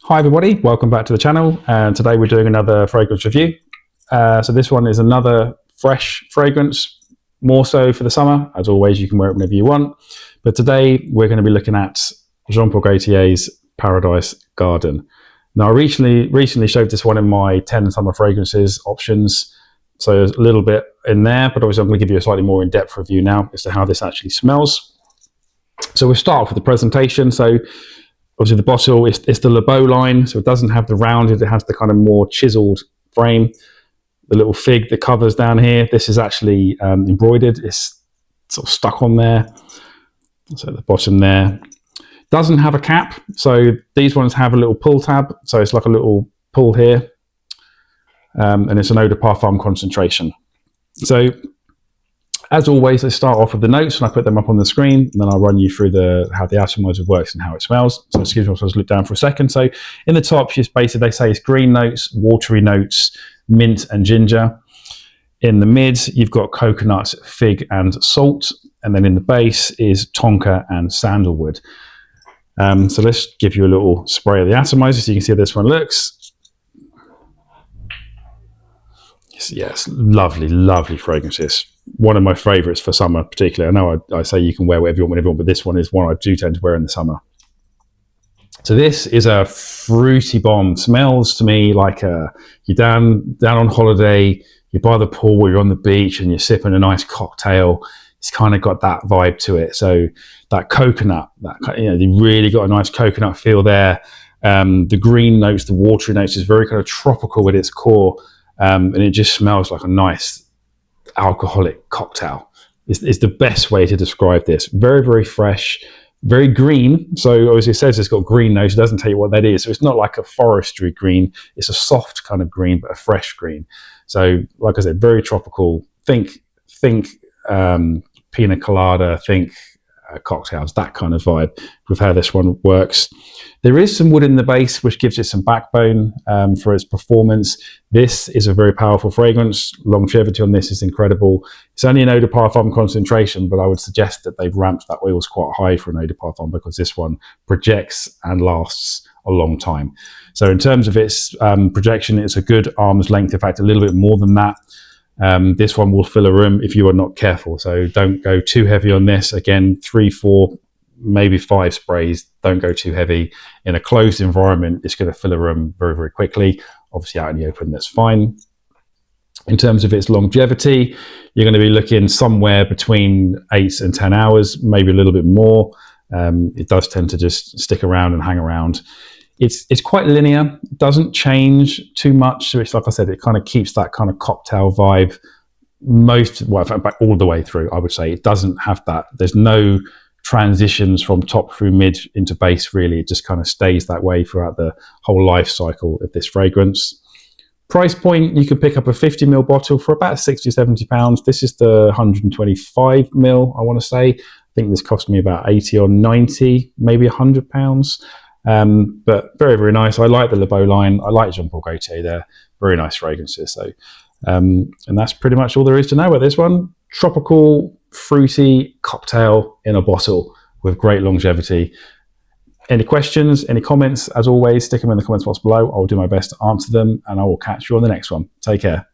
Hi everybody, welcome back to the channel, and today we're doing another fragrance review. So this one is another fresh fragrance, more so for the summer. As always, you can wear it whenever you want, but today we're going to be looking at Gautier's Paradise Garden. Now I recently showed this one in my 10 summer fragrances options, so there's a little bit in there, but obviously I'm going to give you a slightly more in-depth review now as to how this actually smells. So we'll start off with the presentation. So obviously the bottle is the Le Beau line, so it doesn't have the rounded, it has the kind of more chiseled frame. The little fig that covers down here, this is actually embroidered, it's sort of stuck on there. So at the bottom there. Doesn't have a cap, so these ones have a little pull tab, so it's like a little pull here. And it's an eau de parfum concentration. So as always, I start off with the notes and I put them up on the screen, and then I'll run you through how the atomizer works and how it smells. So excuse me, I'll just look down for a second. So in the top, just basically they say it's green notes, watery notes, mint and ginger. In the mid, you've got coconut, fig and salt. And then in the base is tonka and sandalwood. So let's give you a little spray of the atomizer so you can see how this one looks. Yes, lovely, lovely fragrances. One of my favorites for summer, particularly. I know I say you can wear whatever you want whenever you want, but this one is one I do tend to wear in the summer. So this is a fruity bomb. Smells to me like you're down on holiday, you're by the pool or you're on the beach and you're sipping a nice cocktail. It's kind of got that vibe to it. So that coconut, you really got a nice coconut feel there. The green notes, the watery notes is very kind of tropical at its core. And it just smells like a nice alcoholic cocktail. It's the best way to describe this. Very, very fresh, very green. So obviously it says it's got green notes. It doesn't tell you what that is. So it's not like a forestry green. It's a soft kind of green, but a fresh green. So like I said, very tropical. Think pina colada, think cocktails, that kind of vibe with how this one works. There is some wood in the base, which gives it some backbone for its performance. This is a very powerful fragrance. Longevity on this is incredible. It's only an eau de parfum concentration, but I would suggest that they've ramped that oils quite high for an eau de parfum because this one projects and lasts a long time. So in terms of its projection, it's a good arm's length. In fact, a little bit more than that. This one will fill a room if you are not careful. So don't go too heavy on this. Again, 3, 4, maybe 5 sprays. Don't go too heavy. In a closed environment, it's going to fill a room very, very quickly. Obviously out in the open, that's fine. In terms of its longevity, you're going to be looking somewhere between 8 and 10 hours, maybe a little bit more. It does tend to just stick around and hang around. It's quite linear, doesn't change too much. So it's like I said, it kind of keeps that kind of cocktail vibe all the way through, I would say. It doesn't have that. There's no transitions from top through mid into base, really. It just kind of stays that way throughout the whole life cycle of this fragrance. Price point, you can pick up a 50ml bottle for about 60 or 70 pounds. This is the 125ml, I want to say. I think this cost me about 80 or 90, maybe 100 pounds. But very, very nice. I like the Le Beau line. I like Jean Paul Gaultier there. Very nice fragrances. So, and that's pretty much all there is to know about this one. Tropical, fruity cocktail in a bottle with great longevity. Any questions, any comments, as always, stick them in the comments box below. I'll do my best to answer them, and I will catch you on the next one. Take care.